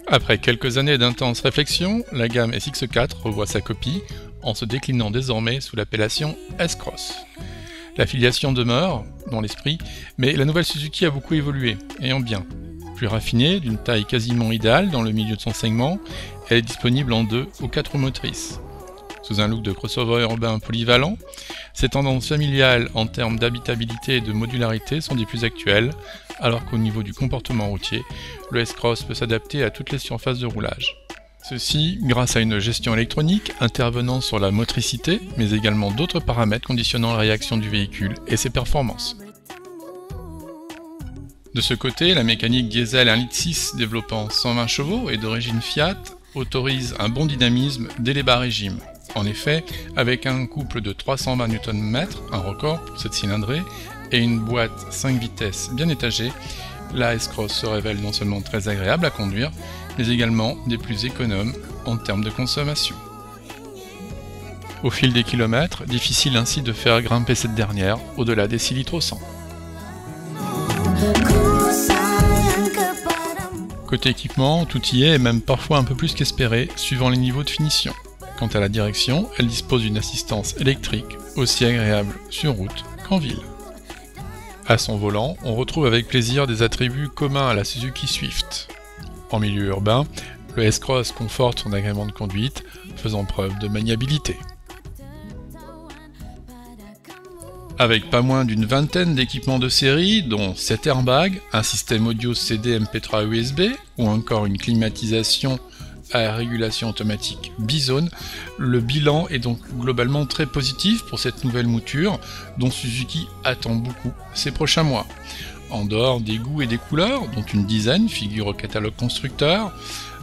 Après quelques années d'intense réflexion, la gamme SX4 revoit sa copie en se déclinant désormais sous l'appellation S-Cross. La filiation demeure, dans l'esprit, mais la nouvelle Suzuki a beaucoup évolué, et en bien. Plus raffinée, d'une taille quasiment idéale dans le milieu de son segment, elle est disponible en 2 ou 4 roues motrices. Sous un look de crossover urbain polyvalent, ces tendances familiales en termes d'habitabilité et de modularité sont des plus actuelles, alors qu'au niveau du comportement routier, le S-Cross peut s'adapter à toutes les surfaces de roulage. Ceci grâce à une gestion électronique intervenant sur la motricité, mais également d'autres paramètres conditionnant la réaction du véhicule et ses performances. De ce côté, la mécanique diesel 1,6 litre développant 120 chevaux et d'origine Fiat autorise un bon dynamisme dès les bas régimes. En effet, avec un couple de 320 Nm, un record pour cette cylindrée, et une boîte 5 vitesses bien étagée, la S-Cross se révèle non seulement très agréable à conduire, mais également des plus économes en termes de consommation. Au fil des kilomètres, difficile ainsi de faire grimper cette dernière au-delà des 6 litres au 100. Côté équipement, tout y est et même parfois un peu plus qu'espéré, suivant les niveaux de finition. Quant à la direction, elle dispose d'une assistance électrique, aussi agréable sur route qu'en ville. À son volant, on retrouve avec plaisir des attributs communs à la Suzuki Swift. En milieu urbain, le S-Cross conforte son agrément de conduite, faisant preuve de maniabilité. Avec pas moins d'une vingtaine d'équipements de série, dont 7 airbags, un système audio CD MP3 USB ou encore une climatisation à régulation automatique bizone, le bilan est donc globalement très positif pour cette nouvelle mouture dont Suzuki attend beaucoup ces prochains mois. En dehors des goûts et des couleurs, dont une dizaine figurent au catalogue constructeur,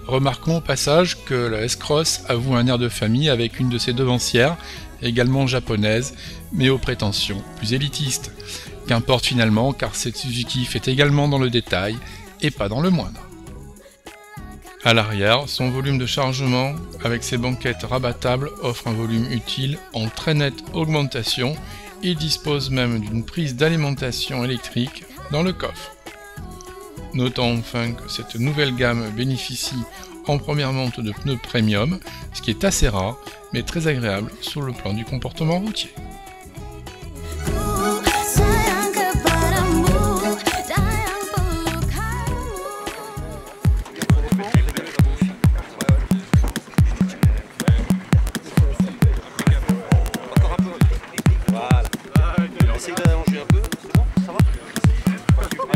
remarquons au passage que la S-Cross avoue un air de famille avec une de ses devancières, également japonaise, mais aux prétentions plus élitistes. Qu'importe finalement, car cette Suzuki fait également dans le détail, et pas dans le moindre. À l'arrière, son volume de chargement, avec ses banquettes rabattables, offre un volume utile en très nette augmentation et dispose même d'une prise d'alimentation électrique dans le coffre. Notons enfin que cette nouvelle gamme bénéficie en première monte de pneus premium, ce qui est assez rare, mais très agréable sur le plan du comportement routier.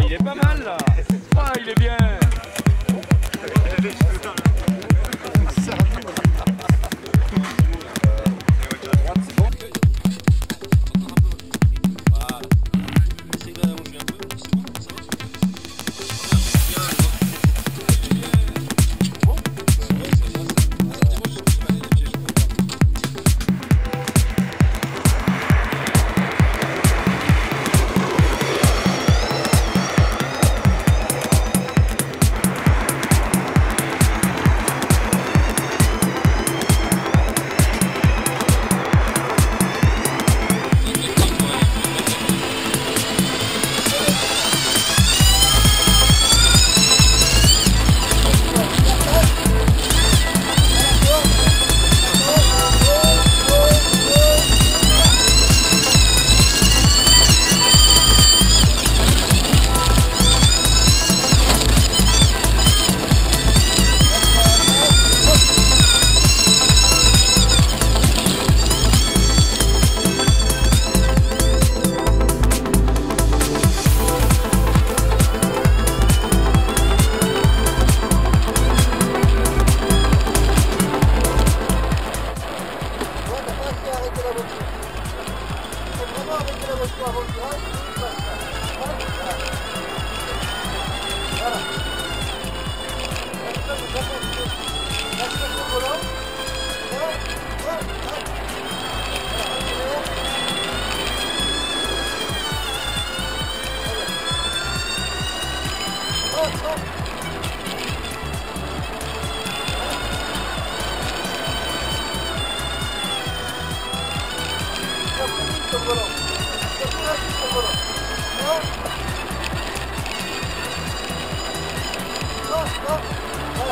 Il est pas mal là. Ah, il est bien.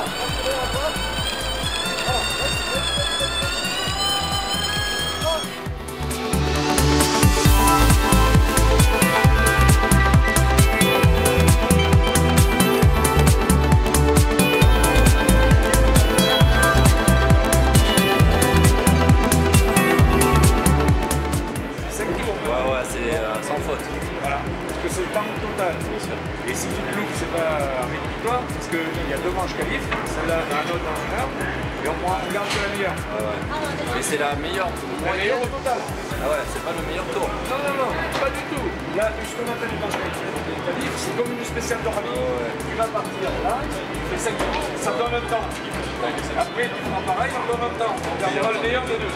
Voilà. tu te loupes, c'est pas rédhibitoire, parce qu'il y a 2 manches qualifs, celle-là un autre dans une heure, et on garde que la meilleure. Et c'est la meilleure La meilleure au total. Ah ouais, c'est pas le meilleur tour. Non, non, non, pas du tout. Là, ce qu'on appelle les manches qualifs, c'est comme une spéciale de rallye. Tu vas partir là, tu fais 5 minutes, ça te donne un temps. Après, tu prends pareil, on donne un temps. On gardera le meilleur des deux.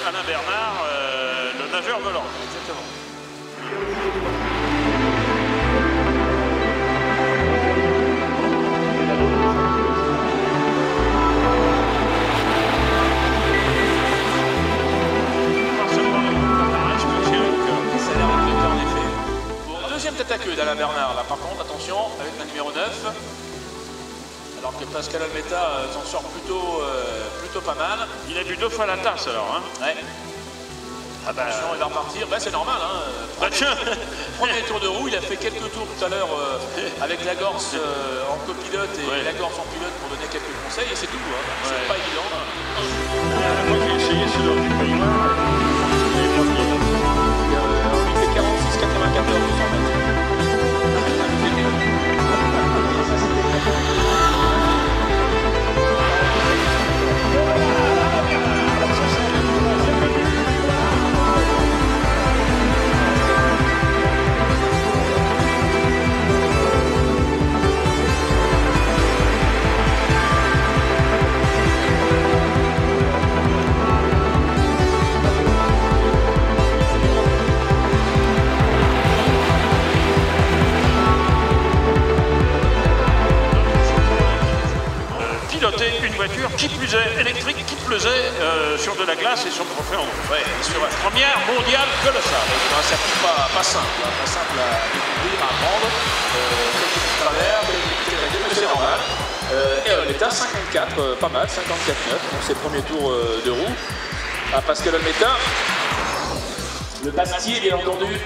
Alain Bernard, le nageur volant. Exactement. Deuxième tête à queue d'Alain Bernard, là par contre, attention, avec la numéro 9. Alors que Pascal Almeta s'en sort plutôt pas mal. Il a bu 2 fois la tasse alors. Hein. Ouais. Attention, il va repartir. Ben, c'est normal. Hein. Premier tour de roue, il a fait quelques tours tout à l'heure avec Lagorce en copilote et Lagorce en pilote pour donner quelques conseils et c'est tout. Hein. C'est pas évident. J'ai essayé celui du Pays Noir. Il fait 46, 94, 200 mètres. Piloter une voiture qui plus est électrique, qui plus est sur de la glace et sur le trophée en haut. Ouais, sur la première mondiale colossale. C'est un circuit pas simple, pas simple à découvrir, à apprendre. Quelques petits travers, mais c'est normal. Et Almeta 54, pas mal, 54-9 pour ses premiers tours de roue. À Pascal Almeta, le Bastier bien entendu.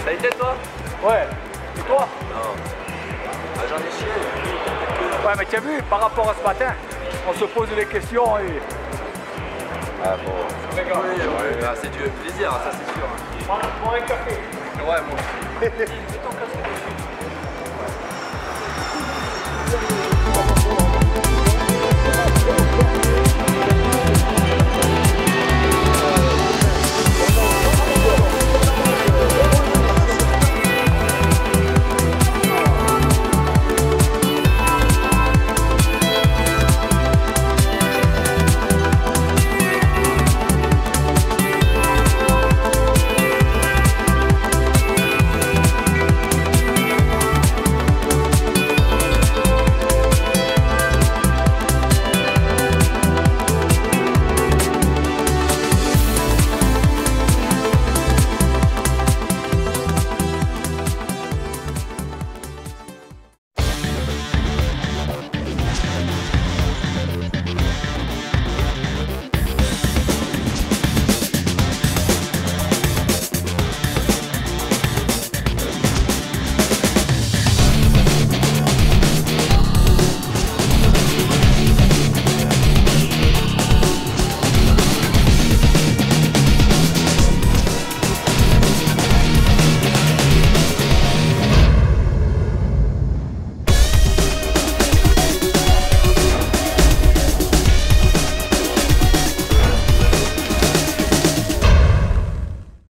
Ça a été toi? Ouais. Et toi? Non. Ah, j'en ai chié. Ouais, mais tu as vu, par rapport à ce matin, on se pose des questions et... Ah bon. C'est grave. Oui, ouais. Ah, c'est du plaisir, ça c'est sûr. Prends un café. Ouais, moi.